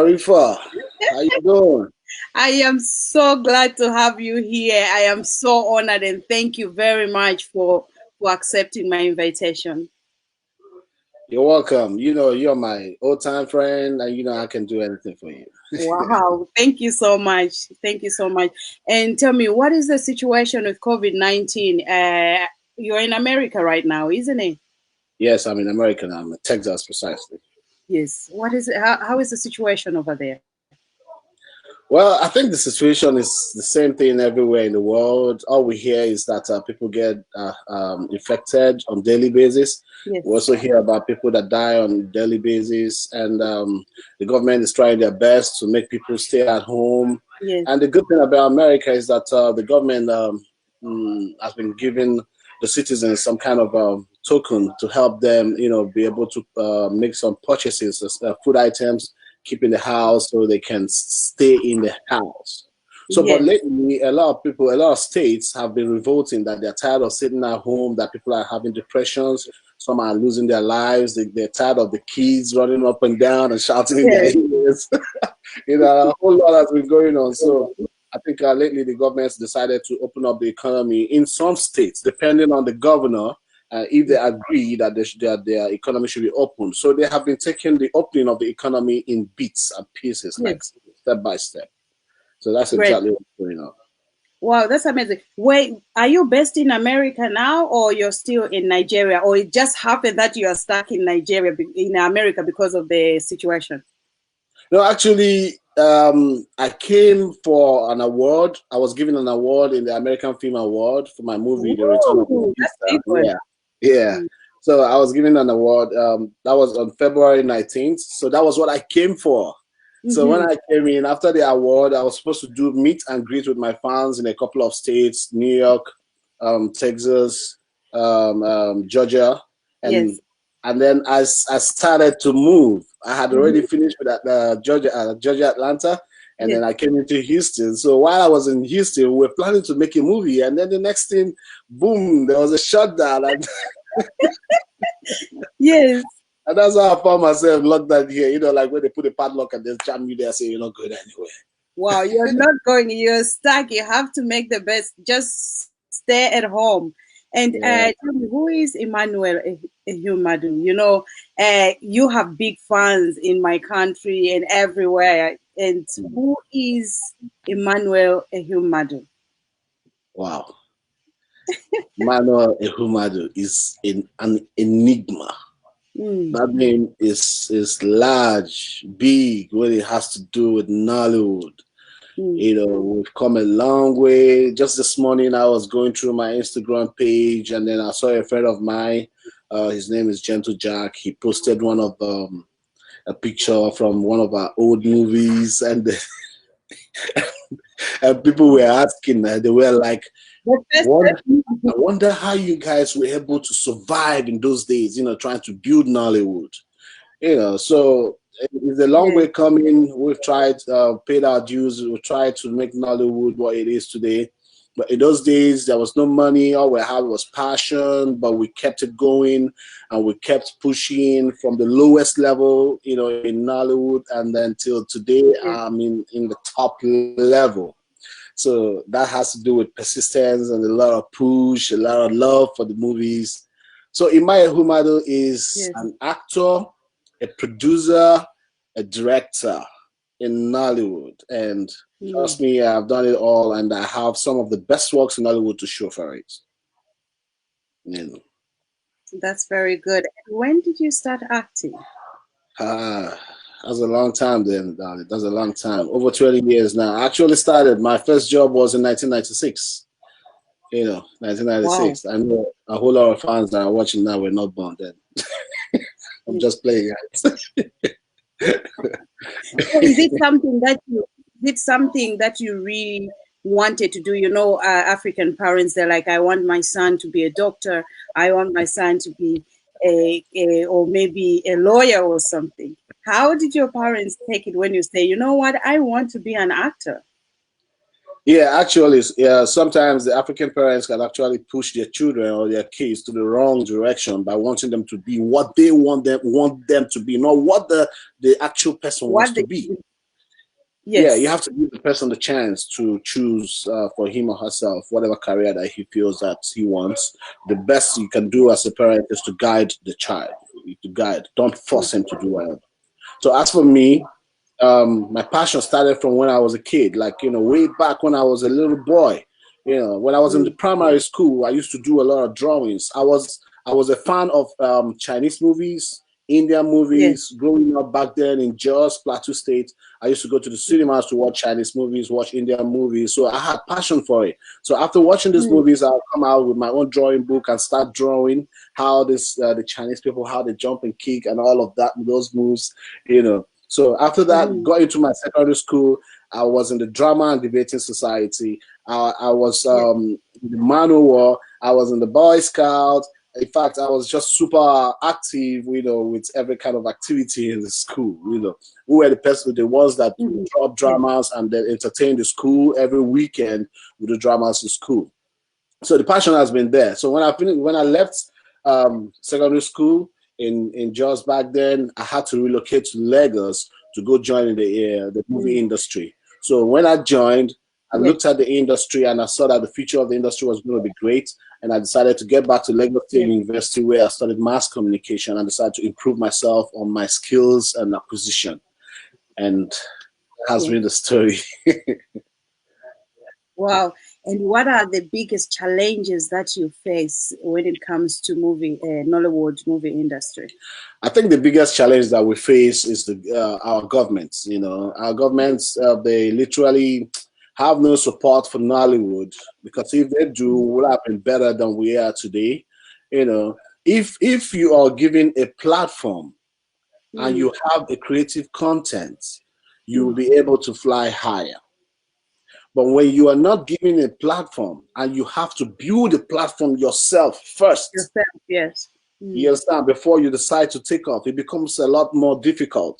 Harifa, how you doing? I am so glad to have you here. I am so honored and thank you very much for accepting my invitation. You're welcome. You're my old-time friend, and I can do anything for you. Wow, thank you so much. Thank you so much. And tell me, what is the situation with COVID-19? You're in America right now, isn't it? Yes, I'm in America now. I'm in Texas, precisely. Yes. What is it? How is the situation over there? Well, I think the situation is the same thing everywhere in the world. All we hear is that people get infected on daily basis. We Yes. also hear about people that die on daily basis, and the government is trying their best to make people stay at home. Yes. And the good thing about America is that the government has been giving the citizens some kind of token to help them, be able to make some purchases, food items, keep in the house so they can stay in the house. So, but Yes. lately, a lot of people, a lot of states have been revolting that they're tired of sitting at home, that people are having depressions, some are losing their lives, they're tired of the kids running up and down and shouting in their Yes. ears. A whole lot has been going on. So, I think lately the government's decided to open up the economy in some states, depending on the governor, if they agree that, that their economy should be open. So they have been taking the opening of the economy in bits and pieces, like Yes. step by step. So that's Great. exactly what's going on. Wow, that's amazing. Wait, are you based in America now, or you're still in Nigeria, or it just happened that you are stuck in Nigeria, in America, because of the situation? No, actually, I came for an award. I was given an award in the American Film Award for my movie, The Return of the Ooh, that's a Gangster. big one. Yeah, yeah. So I was given an award. That was on February 19th. So that was what I came for. So when Mm-hmm. I came in after the award, I was supposed to do meet and greet with my fans in a couple of states: New York, Texas, Georgia, and Yes. and then as I started to move, I had already Mm-hmm. finished with Georgia, Atlanta, and Yes. then I came into Houston. So while I was in Houston, we were planning to make a movie, and then the next thing, boom, there was a shutdown, and, Yes. and that's how I found myself locked down here. Like when they put a padlock and they jam you there, say you're not going anywhere. Wow, you're not going, you're stuck. You have to make the best. Just stay at home. And Yeah. tell me, who is Emmanuel Ehumadu? You have big fans in my country and everywhere. And who is Emmanuel Ehumadu? Wow. Manuel Ehumadu is an enigma. Mm, That name is large, big when it has to do with Nollywood. mm, We've come a long way. Just this morning, I was going through my Instagram page, and then I saw a friend of mine. His name is Gentle Jack. He posted one of a picture from one of our old movies, and, and people were asking. They were like, the first I wonder how you guys were able to survive in those days, trying to build Nollywood. So it's a long yes, way coming. We've tried, paid our dues. We've tried to make Nollywood what it is today. But in those days, there was no money. All we had was passion, but we kept it going and we kept pushing from the lowest level, in Nollywood, and then till today, yes, I'm in the top level. So that has to do with persistence and a lot of push, a lot of love for the movies. So Imaya Humado is yes. an actor, a producer, a director in Nollywood. And Mm, trust me, I've done it all and I have some of the best works in Nollywood to show for it. You know. that's very good. And when did you start acting? Ah, that's a long time then, darling. That's a long time. Over 20 years now. I actually started, my first job was in 1996. Wow. 1996. I know a whole lot of fans that are watching now were not born then. I'm Yes. just playing, guys. So is it something that you really wanted to do? African parents, they're like, I want my son to be a doctor. I want my son to be or maybe a lawyer or something. How did your parents take it when you say, you know what, I want to be an actor? Yeah, actually, yeah, sometimes the African parents can actually push their children or their kids to the wrong direction by wanting them to be what they want them to be, not what the actual person wants What to they be. Yeah, you Yes. have to give the person the chance to choose for him or herself whatever career that he feels that he wants. The best you can do as a parent is to guide the child. To guide, don't force him to do whatever. So as for me, my passion started from when I was a kid, like, way back when I was a little boy. When I was in the Mm. primary school, I used to do a lot of drawings. I was a fan of Chinese movies, Indian Yes. movies. Growing up back then in Jos, Plateau State, I used to go to the cinemas to watch Chinese movies, watch Indian movies. So I had passion for it. So after watching these Mm. movies, I'll come out with my own drawing book and start drawing how the Chinese people, how they jump and kick and all of that, those moves. So after that, Mm-hmm. got into my secondary school. I was in the drama and debating society. I was Yes. in the Manowar. I was in the Boy Scout. In fact, I was just super active, with every kind of activity in the school. We were the ones that would Mm-hmm. drop Yes. dramas and then entertain the school every weekend with the dramas in school. So the passion has been there. So when I left secondary school in Jos back then, I had to relocate to Lagos to go join in the movie Mm. industry. So when I joined, I Yes. looked at the industry and I saw that the future of the industry was going to be great. And I decided to get back to Lagos State Yes. University where I studied mass communication and decided to improve myself on my skills and acquisition. And that has Yes. been the story. Wow. And what are the biggest challenges that you face when it comes to Nollywood movie industry? I think the biggest challenge that we face is our governments. Our governments, they literally have no support for Nollywood, because if they do, we would have been better than we are today. If you are given a platform and Mm. you have a creative content, you will Mm. be able to fly higher. But when you are not given a platform and you have to build a platform yourself first, Yourself, yes. you Mm. understand, before you decide to take off, it becomes a lot more difficult.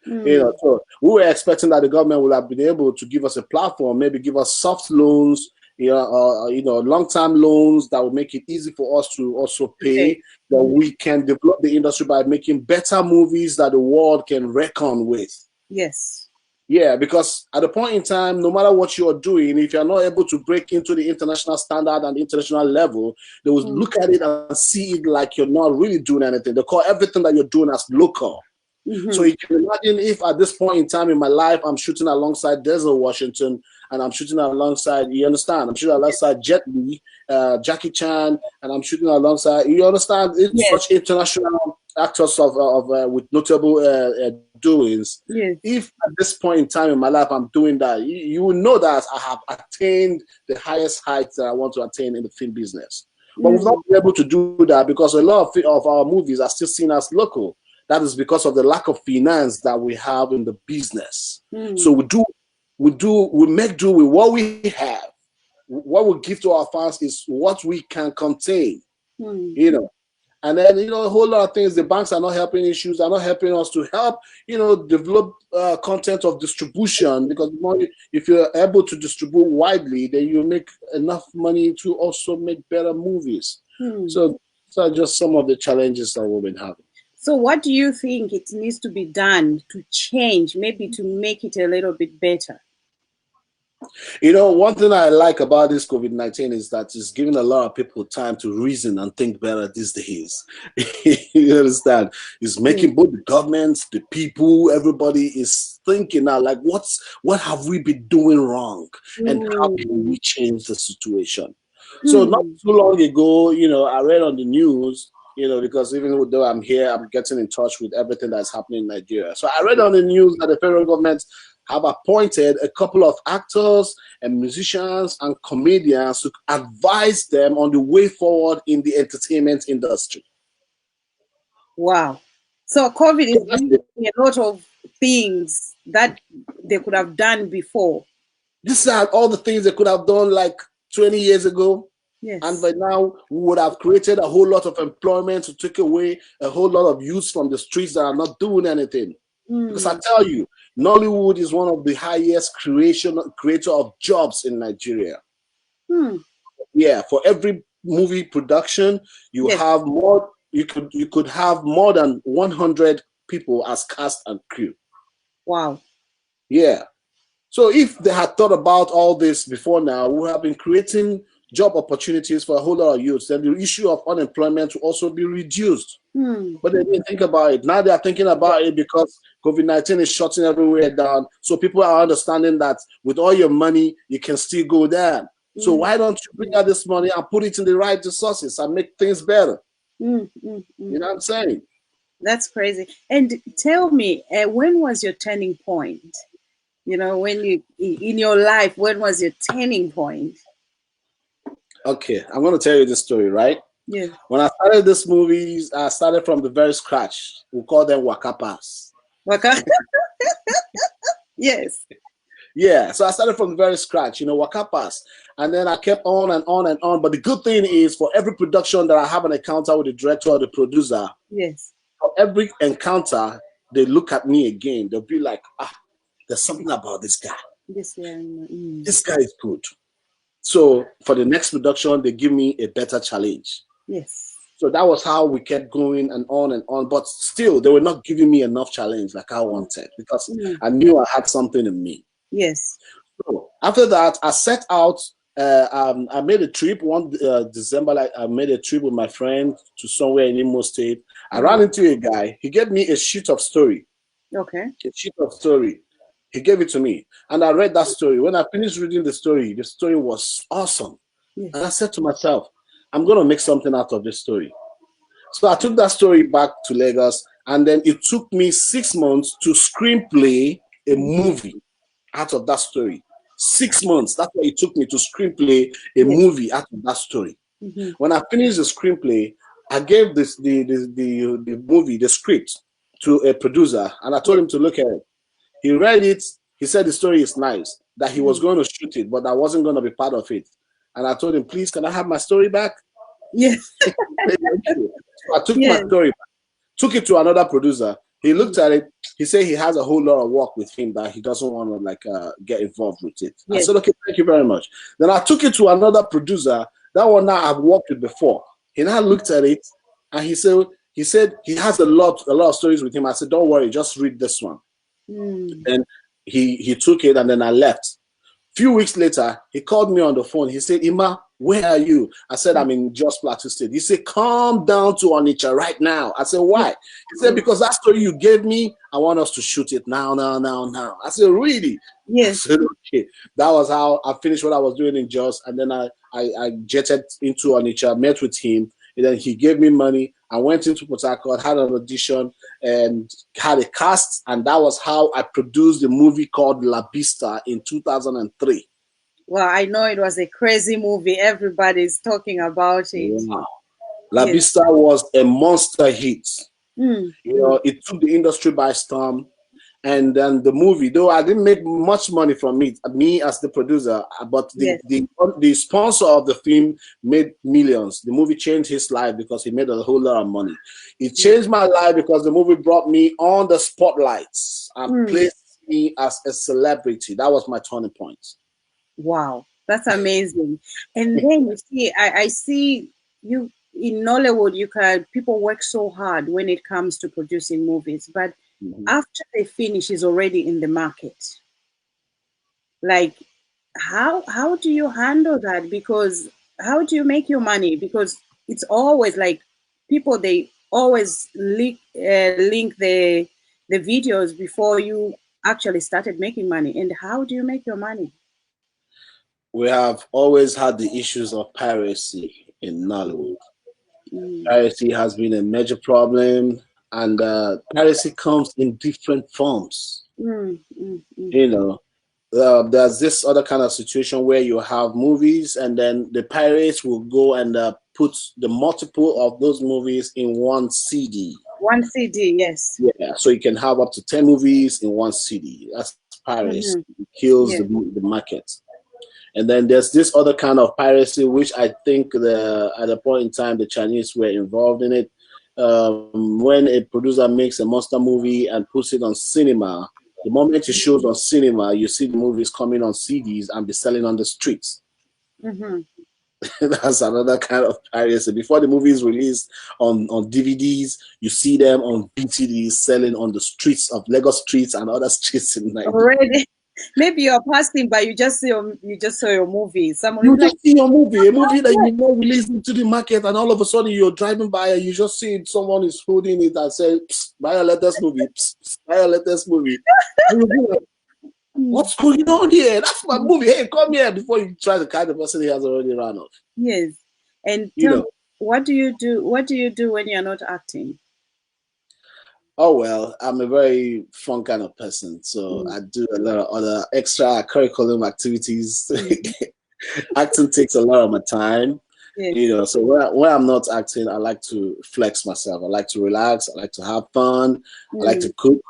Mm. So we were expecting that the government would have been able to give us a platform, maybe give us soft loans, long-term loans that would make it easy for us to also Okay. pay, that we can develop the industry by making better movies that the world can reckon with. Yes. Yeah, because at the point in time, no matter what you're doing, if you're not able to break into the international standard and the international level, they will Mm. look at it and see it like you're not really doing anything. They call everything that you're doing as local. So Mm-hmm. you can imagine if at this point in time in my life, I'm shooting alongside Denzel Washington and I'm shooting alongside, you understand, I'm shooting alongside Jet Li, Jackie Chan, and I'm shooting alongside, you understand, it's Yes. such international actors with notable doings. Yes. If at this point in time in my life I'm doing that, you will know that I have attained the highest heights that I want to attain in the film business. But we've not Mm. been able to do that because a lot of our movies are still seen as local. That is because of the lack of finance that we have in the business. So Mm. we make do with what we have. What we give to our fans is what we can contain, Mm. you know. And then, a whole lot of things, the banks are not helping issues, are not helping us to help, develop content of distribution, because if you're able to distribute widely, then you make enough money to also make better movies. Mm. So, these are just some of the challenges that we've been having. So, what do you think it needs to be done to change, maybe to make it a little bit better? One thing I like about this COVID-19 is that it's giving a lot of people time to reason and think better these days. You understand? It's Yes. making both the governments, the people, everybody is thinking now, like, what have we been doing wrong? And how can Mm. we change the situation? So not Mm. too long ago, I read on the news, because even though I'm here, I'm getting in touch with everything that's happening in Nigeria. So I read on the news that the federal government have appointed a couple of actors and musicians and comedians to advise them on the way forward in the entertainment industry. Wow. So, COVID is So bringing a lot of things that they could have done before. these are all the things they could have done like 20 years ago. And Yes. by now, we would have created a whole lot of employment to take away a whole lot of youths from the streets that are not doing anything. Because I Mm. tell you, Nollywood is one of the highest creator of jobs in Nigeria. Mm. Yeah, for every movie production, you Yes. have more. You could have more than 100 people as cast and crew. Wow. Yeah. So if they had thought about all this before now, we would have been creating job opportunities for a whole lot of youths. Then the issue of unemployment will also be reduced. But they didn't think about it. Now they are thinking about it because COVID-19 is shutting everywhere down. So people are understanding that with all your money, you can still go there. So why don't you bring out this money and put it in the right resources and make things better? You know what I'm saying? That's crazy. And tell me, when was your turning point? You know, when you in your life, when was your turning point? Okay, I'm going to tell you this story, right? Yeah. When I started these movies, I started from the very scratch. We call them wakapas. Okay. Yes. Yeah, so I started from the very scratch, wakapas. And then I kept on and on and on. But the good thing is, for every production that I have an encounter with the director or the producer, Yes. for every encounter, they look at me again. They'll be like, there's something about this guy. Yes. Yeah. This guy is good. So for the next production, they give me a better challenge. Yes. So that was how we kept going and on and on. But still, they were not giving me enough challenge like I wanted because I knew I had something in me. Yes. So after that, I set out. I made a trip one December. Like I made a trip with my friend to somewhere in Imo State. I ran into a guy. He gave me a sheet of story. Okay. A sheet of story. He gave it to me, and I read that story. When I finished reading the story was awesome. Yes. And I said to myself, I'm going to make something out of this story. So I took that story back to Lagos, and then it took me 6 months to screenplay a movie out of that story. 6 months. That's what it took me to screenplay a movie out of that story. When I finished the screenplay, I gave the movie, the script, to a producer, and I told him to look at it. He read it. He said the story is nice, that he was going to shoot it, but I wasn't going to be part of it. And I told him, please, can I have my story back? Yes. So I took my story back, took it to another producer. He looked at it. He said he has a whole lot of work with him that he doesn't want to get involved with it. I said, okay, thank you very much. Then I took it to another producer. That one now I've worked with before. He now looked at it and he said he has a lot of stories with him. I said, don't worry, just read this one. And he took it, and then I left. Few weeks later, he called me on the phone. He said, Ima, where are you? I said, I'm in Jos Plateau State. He said, come down to Onitsha right now. I said, why? He said, because that story you gave me, I want us to shoot it now. I said, really? Yes. I said, okay. That was how I finished what I was doing in Jos, and then I jetted into Onitsha, met with him, and then he gave me money. I went into Port Harcourt, had an audition, and had a cast, and that was how I produced a movie called La Vista in 2003. Well, I know it was a crazy movie. Everybody's talking about it. Wow. La Vista was a monster hit. It took the industry by storm. And then the movie, though I didn't make much money from it, me as the producer, but the sponsor of the film made millions. The movie changed his life because he made a whole lot of money. It changed my life because the movie brought me on the spotlights and placed me as a celebrity. That was my turning point. Wow, that's amazing. And then you see, I see you in Nollywood. People work so hard when it comes to producing movies, but after they finish, is already in the market. Like, how do you handle that? Because how do you make your money? Because it's always like people, they always link the videos before you actually started making money. And how do you make your money? We have always had the issues of piracy in Nollywood. Piracy has been a major problem, and piracy comes in different forms. There's this other kind of situation where you have movies, and then the pirates will go and put the multiple of those movies in one CD. One CD, yes. Yeah, so you can have up to 10 movies in one CD. That's piracy. It kills the market. And then there's this other kind of piracy, which I think at a point in time the Chinese were involved in it. When a producer makes a monster movie and puts it on cinema, the moment it shows on cinema, you see the movies coming on CDs and be selling on the streets. That's another kind of piracy. Before the movie is released on DVDs, you see them on BTDs selling on the streets of Lagos streets and other streets in Nigeria. Already. Maybe you're fasting, but you just saw your movie. Someone You is like, just see your movie, a movie that you know released into the market, and all of a sudden you're driving by and you just see someone is holding it and say, buy your latest movie, buy your latest movie. And you be like, what's going on here? That's my movie. Hey, come here, before you try to catch the person he has already run off. yes. And You tell know. me, what do you do? What do you do when you're not acting? Oh well, I'm a very fun kind of person, so I do a lot of other extra curriculum activities. Acting takes a lot of my time, Yes. you know. So when I'm not acting, I like to flex myself. I like to relax. I like to have fun. I like to cook.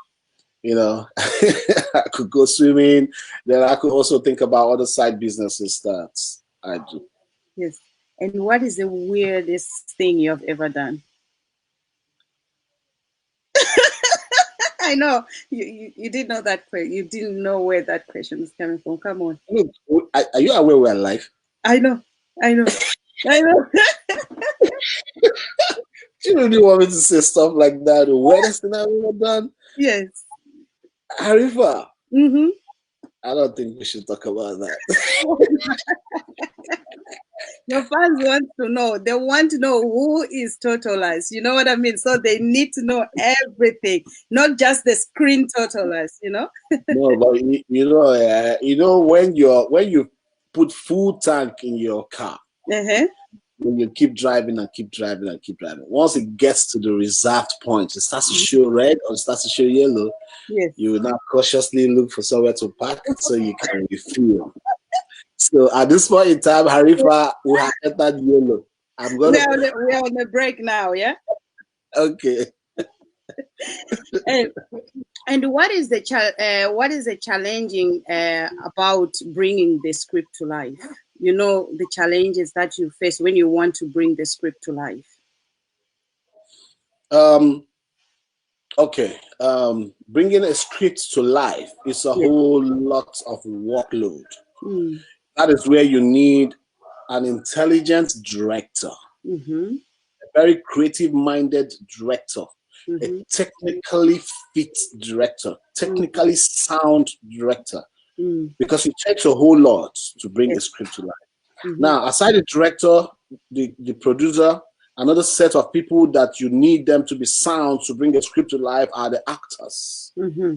You know, I could go swimming. Then I could also think about other side businesses that I do. Yes. And what is the weirdest thing you have ever done? I know you didn't know that question. You didn't know where that question is coming from. Come on. Look, are you aware we're alive? I know. I know. I know. Do you really want me to say stuff like that? The weirdest thing I've ever done? Yes. Harifa, Mm-hmm. I don't think we should talk about that. Your fans want to know. They want to know who is totalized. You know what I mean? So they need to know everything, not just the screen totalized. You know? No, but you know when you put full tank in your car, Uh-huh. when you keep driving and keep driving and keep driving, once it gets to the reserved point, it starts to show red or it starts to show yellow. Yes. You will now cautiously look for somewhere to park so you can refuel. So at this point in time, Harifa, we have entered yellow. I'm gonna We're on the break now, yeah. okay. And what is the challenging about bringing the script to life? You know, the challenges that you face when you want to bring the script to life. Okay. Bringing a script to life is a whole lot of workload. That is where you need an intelligent director, Mm-hmm. a very creative-minded director, Mm-hmm. a technically fit director, technically sound director, because it takes a whole lot to bring a script to life. Mm-hmm. Now, aside the director, the producer, another set of people that you need them to be sound to bring a script to life are the actors. Mm-hmm.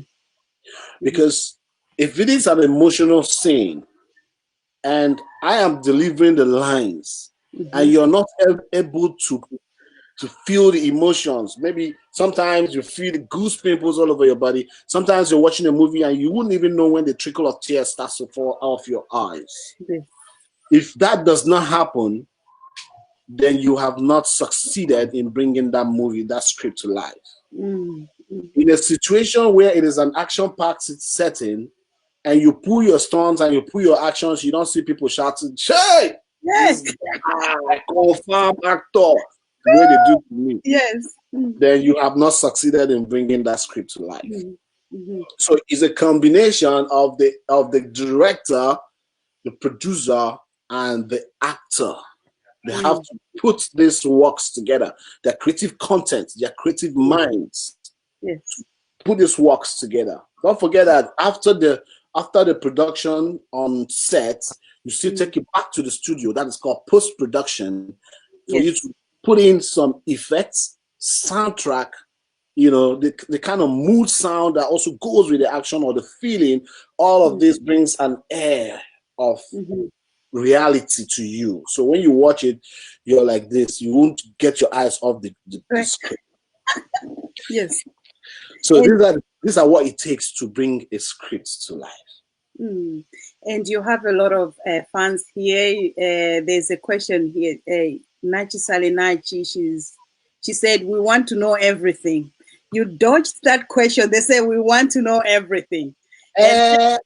Because if it is an emotional scene and I am delivering the lines and you're not able to feel the emotions, maybe sometimes you feel the goose pimples all over your body. Sometimes you're watching a movie and you wouldn't even know when the trickle of tears starts to fall off your eyes. If that does not happen, then you have not succeeded in bringing that movie, that script to life. In a situation where it is an action-packed setting, and you pull your stunts and you pull your actions, you don't see people shouting, "Hey, yes, this guy, confirm actor," the way they do to me. Yes. Then you have not succeeded in bringing that script to life. So it's a combination of the director, the producer, and the actor. They have to put these works together, their creative content, their creative minds. Yes. Put these works together. Don't forget that after the production on set, you still take it back to the studio. That is called post-production for you to put in some effects, soundtrack, you know, the kind of mood sound that also goes with the action or the feeling. All of this brings an air of reality to you. So when you watch it, you're like this. You won't get your eyes off the script. Yes. So these are what it takes to bring a script to life. And you have a lot of fans here. There's a question here. Nachi Salinachi, she said, "We want to know everything." You dodged that question. They say we want to know everything. I'm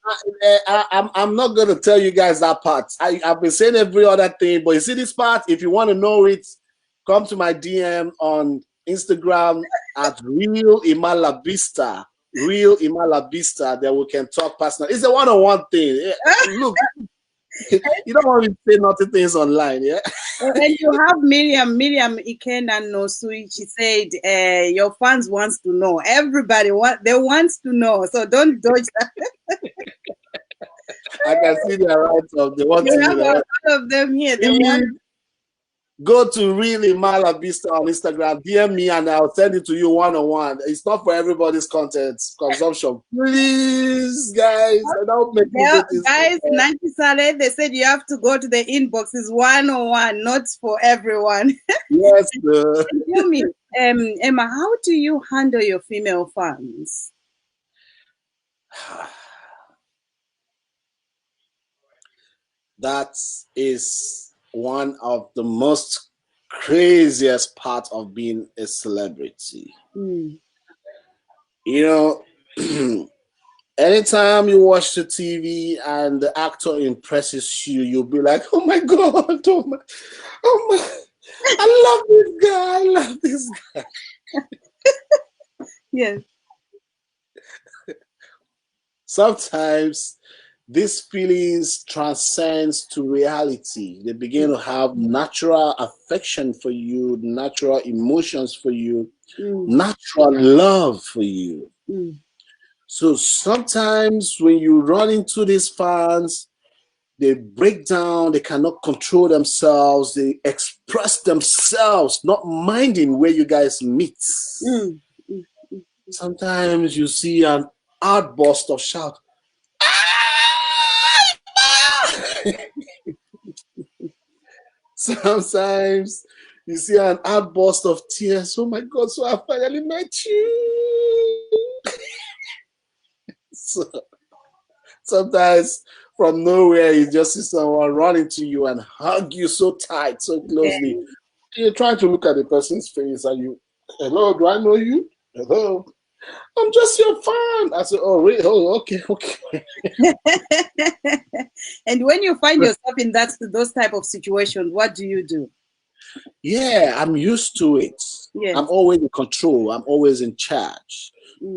not going to tell you guys that part. I've been saying every other thing, but you see this part, if you want to know it, come to my DM on Instagram at Real Imalabista. Real Imalabista, that we can talk personally. It's a one-on-one thing. Look, you don't want to say nothing things online, yeah? And you have Miriam Ikena Nosui. She said, your fans wants to know. Everybody want to know. So don't dodge that. I can see the right of they want You to have be a the lot of them here. They right. want. Go to really Malavista on Instagram, DM me, and I'll send it to you one-on-one. It's not for everybody's content consumption. Please, guys, I don't make Well, it. guys, Nancy Saleh, they said you have to go to the inbox. It's one-on-one, not for everyone. Yes. Tell me, Emma, how do you handle your female fans? That is one of the most craziest part of being a celebrity. Mm. You know, anytime you watch the TV and the actor impresses you, you'll be like, oh my God, oh my, I love this guy, I love this guy. Yes. Sometimes these feelings transcends to reality. They begin to have natural affection for you, natural emotions for you, natural love for you. So sometimes when you run into these fans, they break down, they cannot control themselves, they express themselves, not minding where you guys meet. Sometimes you see an outburst of shout. Sometimes you see an outburst of tears. Oh my God, so I finally met you. So, sometimes from nowhere, you just see someone running to you and hug you so tight, so closely. Yeah. You're trying to look at the person's face and you, hello, do I know you? Hello. I'm just your fan. I said, oh, really? Oh, okay. And when you find yourself in those type of situations, what do you do? Yeah, I'm used to it. Yes. I'm always in control. I'm always in charge.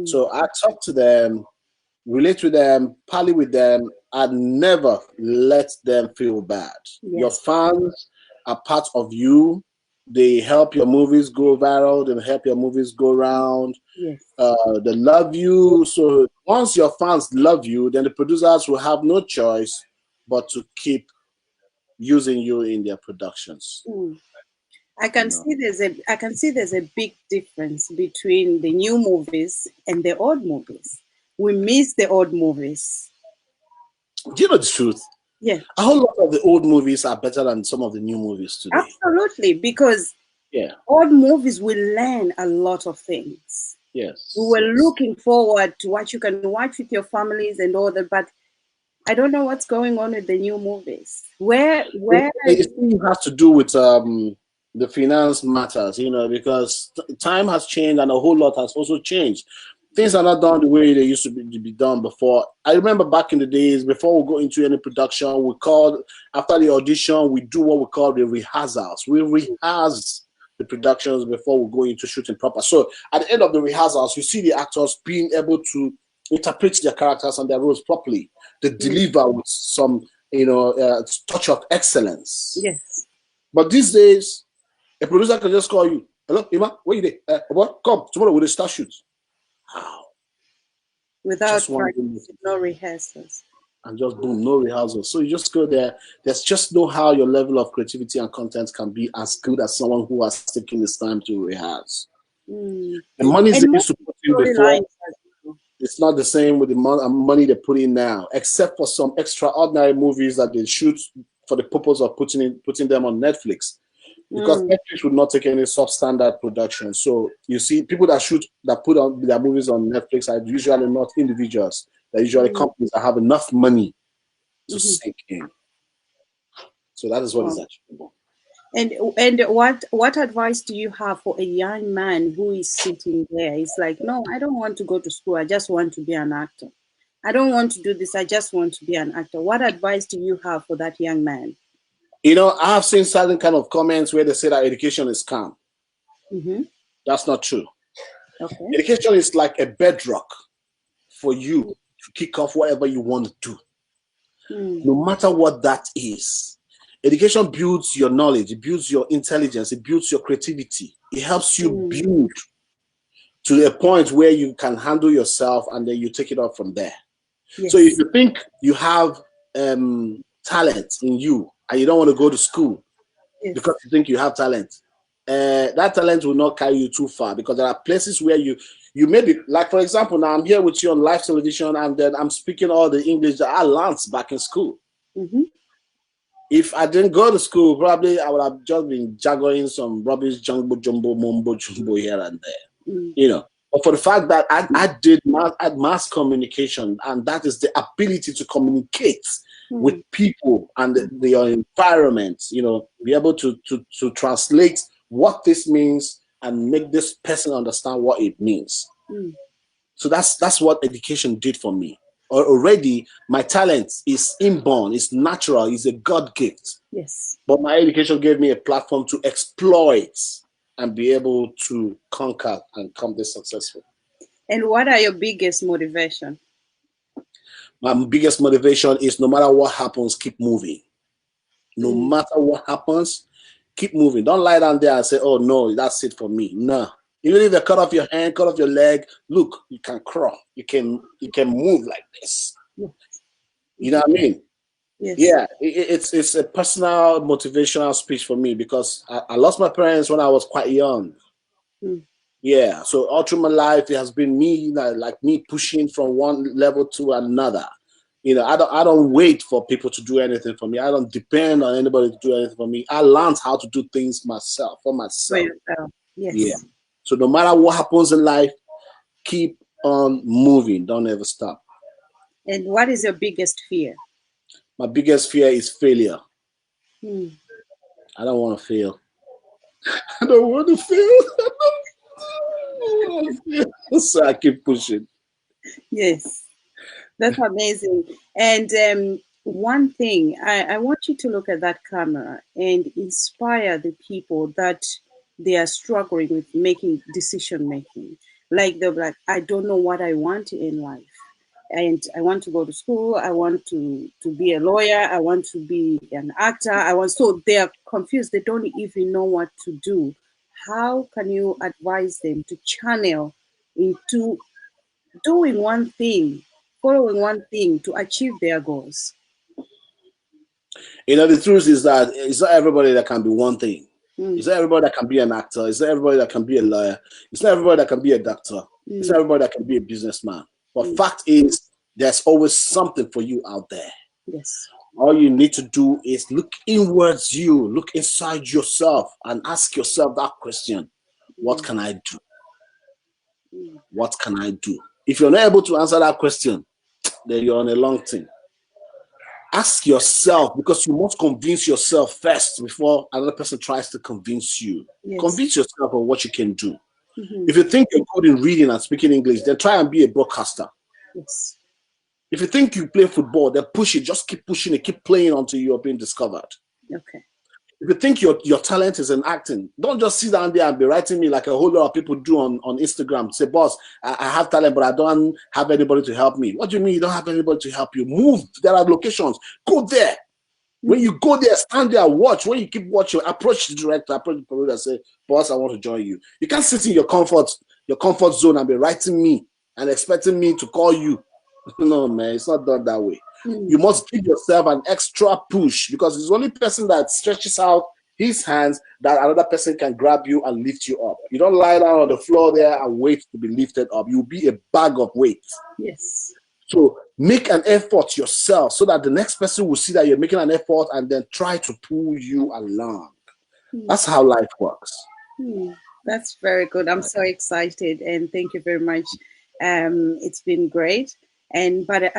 So I talk to them, relate with them, parley with them, and never let them feel bad. Yes. Your fans are part of you. They help your movies go viral. They help your movies go around. Yes. They love you. So once your fans love you, then the producers will have no choice but to keep using you in their productions. I can see there's a big difference between the new movies and the old movies. We miss the old movies. Do you know the truth? Yeah. A whole lot of the old movies are better than some of the new movies today. Absolutely, because old movies will learn a lot of things. Yes. We were looking forward to what you can watch with your families and all that, but I don't know what's going on with the new movies. Where it has to do with the finance matters, because time has changed and a whole lot has also changed. Things are not done the way they used to be done before. I remember back in the days, before we go into any production, after the audition, we do what we call the rehearsals. We rehearse the productions before we go into shooting proper. So at the end of the rehearsals, you see the actors being able to interpret their characters and their roles properly. They deliver with some, touch of excellence. Yes. But these days, a producer can just call you. Hello, Emma, where you there? What? Come tomorrow with the start shoot. Wow. Without no rehearsals. And just boom, no rehearsals. So you just go there. There's just no how your level of creativity and content can be as good as someone who has taken this time to rehearse. The money they used to put in before, it's not the same with the money they put in now, except for some extraordinary movies that they shoot for the purpose of putting them on Netflix. Because Netflix would not take any substandard production. So you see, people that put on their movies on Netflix are usually not individuals. They're usually companies that have enough money to sink in. So that is what is achievable. And what advice do you have for a young man who is sitting there? It's like, no, I don't want to go to school. I just want to be an actor. I don't want to do this. I just want to be an actor. What advice do you have for that young man? I have seen certain kind of comments where they say that education is scam. That's not true. Okay. Education is like a bedrock for you to kick off whatever you want to do. No matter what that is. Education builds your knowledge, it builds your intelligence, it builds your creativity. It helps you build to a point where you can handle yourself and then you take it up from there. Yes. So if you think you have talent in you and you don't want to go to school because you think you have talent, that talent will not carry you too far, because there are places where you may be, like for example, now I'm here with you on live television and then I'm speaking all the English that I learned back in school. If I didn't go to school, probably I would have just been juggling some rubbish jumbo jumbo mumbo jumbo here and there, you know. But for the fact that I did mass communication, and that is the ability to communicate with people and your environment, you know, be able to translate what this means and make this person understand what it means. So that's what education did for me. Already my talent is inborn, it's natural, it's a God gift. Yes. But my education gave me a platform to exploit and be able to conquer and come this successful. And what are your biggest motivation? My biggest motivation is no matter what happens, keep moving. No matter what happens, keep moving. Don't lie down there and say, oh no, that's it for me. No. Even if they cut off your hand, cut off your leg, look, you can crawl. You can move like this. You know what I mean? Yes. Yeah, it's a personal motivational speech for me, because I lost my parents when I was quite young. Yeah, so all through my life it has been me, you know, like me pushing from one level to another. You know, I don't wait for people to do anything for me. I don't depend on anybody to do anything for me. I learned how to do things for myself. Yes. Yeah. So no matter what happens in life, keep on moving. Don't ever stop. And what is your biggest fear? My biggest fear is failure. I don't want to fail. I don't want to fail. So I keep pushing. Yes, that's amazing. And one thing, I want you to look at that camera and inspire the people that they are struggling with making decision making. Like they're like, I don't know what I want in life. And I want to go to school. I want to be a lawyer. I want to be an actor. So they are confused. They don't even know what to do. How can you advise them to channel into doing one thing, following one thing to achieve their goals? You know, the truth is that it's not everybody that can be one thing. It's not everybody that can be an actor. It's not everybody that can be a lawyer. It's not everybody that can be a doctor. It's not everybody that can be a businessman. But fact is, there's always something for you out there. Yes. All you need to do is look inwards you, look inside yourself and ask yourself that question. What can I do? What can I do? If you're not able to answer that question, then you're on a long thing. Ask yourself, because you must convince yourself first before another person tries to convince you. Yes. Convince yourself of what you can do. If you think you're good in reading and speaking English, then try and be a broadcaster. Yes. If you think you play football, then push it. Just keep pushing it. Keep playing until you're being discovered. Okay. If you think your talent is in acting, don't just sit down there and be writing me like a whole lot of people do on Instagram. Say, boss, I have talent, but I don't have anybody to help me. What do you mean you don't have anybody to help you? Move. There are locations. Go there. When you go there, stand there, watch. When you keep watching, approach the director, approach the producer, say, boss, I want to join you. You can't sit in your comfort zone and be writing me and expecting me to call you. No, man, it's not done that way. You must give yourself an extra push, because it's the only person that stretches out his hands that another person can grab you and lift you up. You don't lie down on the floor there and wait to be lifted up. You'll be a bag of weight. Yes. So make an effort yourself so that the next person will see that you're making an effort and then try to pull you along. That's how life works. That's very good. I'm so excited, and thank you very much. It's been great. But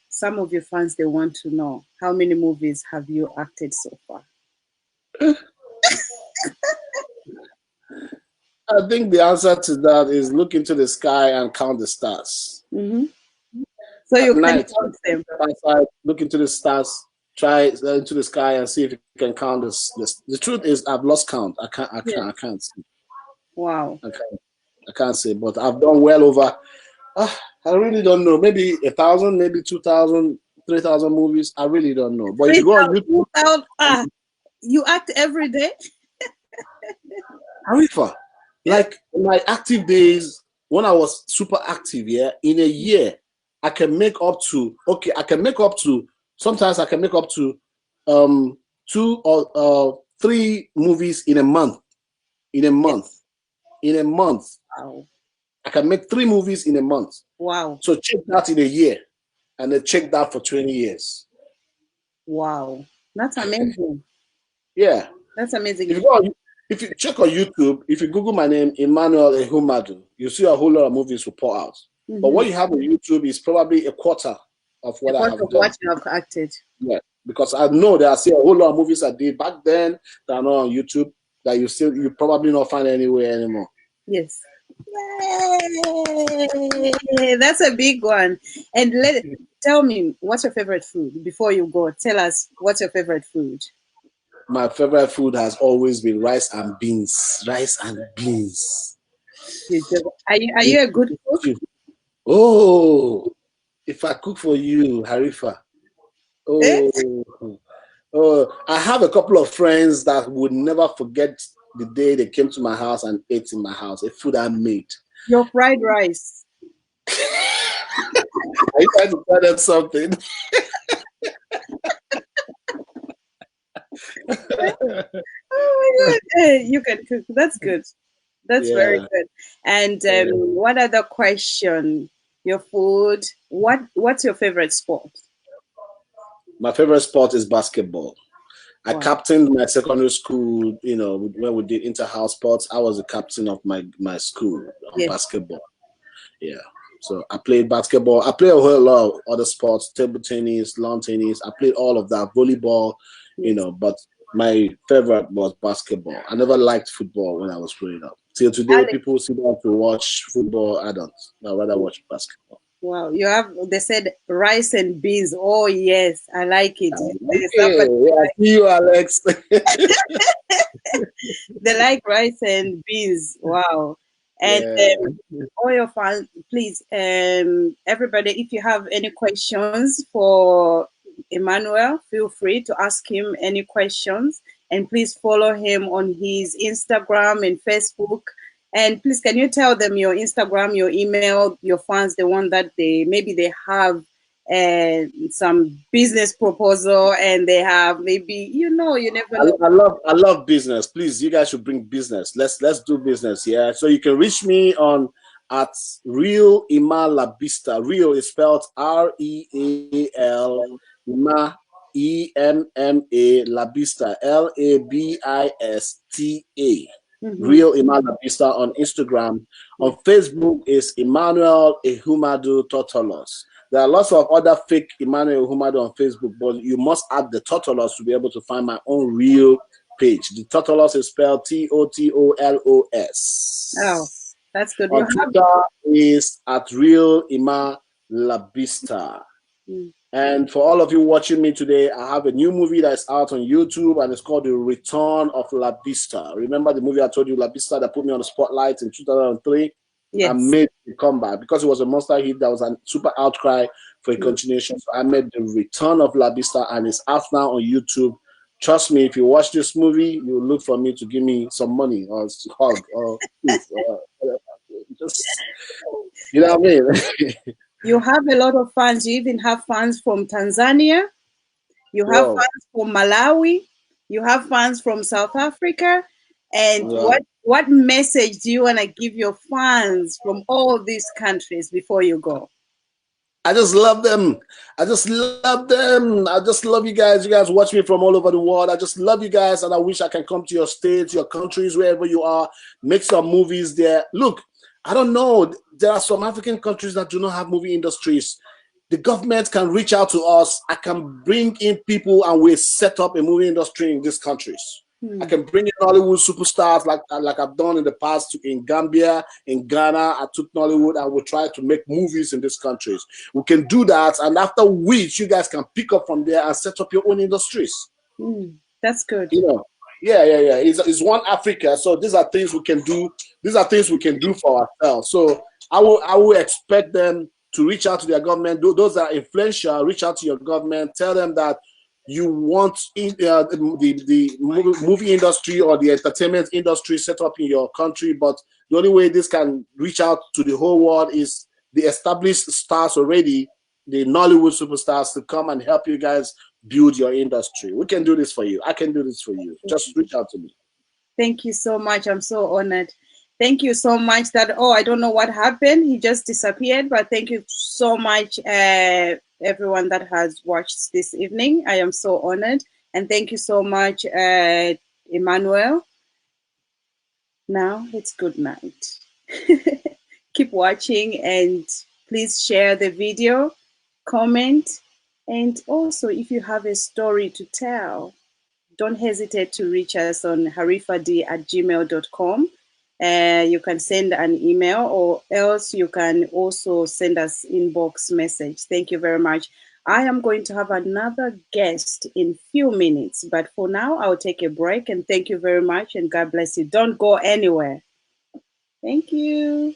some of your fans, they want to know, how many movies have you acted so far? I think the answer to that is look into the sky and count the stars. So you can night, count them. outside, look into the stars, try into the sky and see if you can count this. The truth is, I've lost count. I can't see. Wow. I can't say, but I've done well over. I really don't know. Maybe 1,000, maybe 2,000, 3,000 movies. I really don't know. But if you go on YouTube, you act every day. Harifa, like in my active days when I was super active, in a year, I can make up to Sometimes I can make up to 2 or 3 movies in a month. In a month. In a month. Wow. I can make 3 movies in a month. Wow. So check that in a year. And then check that for 20 years. Wow. That's amazing. Yeah. That's amazing. If you check on YouTube, if you Google my name, Emmanuel Ehumadu, you see a whole lot of movies will pour out. But what you have on YouTube is probably a quarter of what I have done. What you have acted. Yeah, because I know there are still a whole lot of movies I did back then that are not on YouTube that you probably not find anywhere anymore. Yes. Yay! That's a big one. And tell me, what's your favorite food? Before you go, tell us what's your favorite food. My favorite food has always been rice and beans. Rice and beans. Are you a good cook? Oh, if I cook for you, Harifa. Oh, I have a couple of friends that would never forget the day they came to my house and ate in my house, a food I made. Your fried rice. Are you trying to tell them something? Oh my God. Hey, you can cook. That's good. That's very good. And what other question? Your food. What's your favorite sport? My favorite sport is basketball. I captained my secondary school, when we did inter-house sports. I was the captain of my school on basketball. Yeah. So I played basketball. I played a whole lot of other sports, table tennis, lawn tennis. I played all of that, volleyball, but my favorite was basketball. I never liked football when I was growing up. Till today, people sit down to watch football. I don't. I'd rather watch basketball. Wow, they said rice and beans. Oh yes, I like it. I see you, Alex. They like rice and beans. Wow. And all your fans, please, everybody, if you have any questions for Emmanuel, feel free to ask him any questions. And please follow him on his Instagram and Facebook. And please, can you tell them your Instagram, your email, your fans, the one that they have some business proposal and they have maybe, you never know. I love business. Please, you guys should bring business. Let's do business. Yeah. So you can reach me on at Real Ima Labista. Real is spelled REAL Ima EMMA Labista LABISTA. Real Emmanuel Labista on Instagram. On Facebook is Emmanuel Ehumadu Totalized. There are lots of other fake Emmanuel Ehumadu on Facebook, but you must add the Totalized to be able to find my own real page. The Totalized is spelled TOTOLOS. Oh, that's good. On Twitter is at Real Ima Labista. And for all of you watching me today, I have a new movie that's out on YouTube, and it's called The Return of La Vista. Remember the movie I told you, La Vista, that put me on the spotlight in 2003? Yes. I made the comeback because it was a monster hit. That was a super outcry for a continuation. So I made The Return of La Vista, and it's out now on YouTube. Trust me, if you watch this movie, you look for me to give me some money or hug or just, you know what I mean? You have a lot of fans. You even have fans from Tanzania. You have fans from Malawi. You have fans from South Africa. And what message do you want to give your fans from all these countries before you go? I just love them. I just love them. I just love you guys. You guys watch me from all over the world. I just love you guys, and I wish I can come to your states, your countries, wherever you are, make some movies there. Look, I don't know. There are some African countries that do not have movie industries. The government can reach out to us. I can bring in people and we set up a movie industry in these countries. I can bring in Nollywood superstars like I've done in the past in Gambia, in Ghana. I took Nollywood and we try to make movies in these countries. We can do that, and after which you guys can pick up from there and set up your own industries. That's good. Yeah. It's one Africa, so these are things we can do. These are things we can do for ourselves. So I will expect them to reach out to their government. Those that are influential, reach out to your government. Tell them that you want the movie industry or the entertainment industry set up in your country, but the only way this can reach out to the whole world is the established stars already the Nollywood superstars to come and help you guys build your industry. We can do this for you. I can do this for you. Just reach out to me. Thank you so much. I'm so honored. Thank you so much. I don't know what happened. He just disappeared, but thank you so much, everyone that has watched this evening. I am so honored. And thank you so much, Emmanuel. Now it's good night. Keep watching and please share the video, comment, and also if you have a story to tell, don't hesitate to reach us on harifad@gmail.com. You can send an email, or else you can also send us inbox message. Thank you very much. I am going to have another guest in few minutes, but for now, I'll take a break and thank you very much and God bless you. Don't go anywhere. Thank you.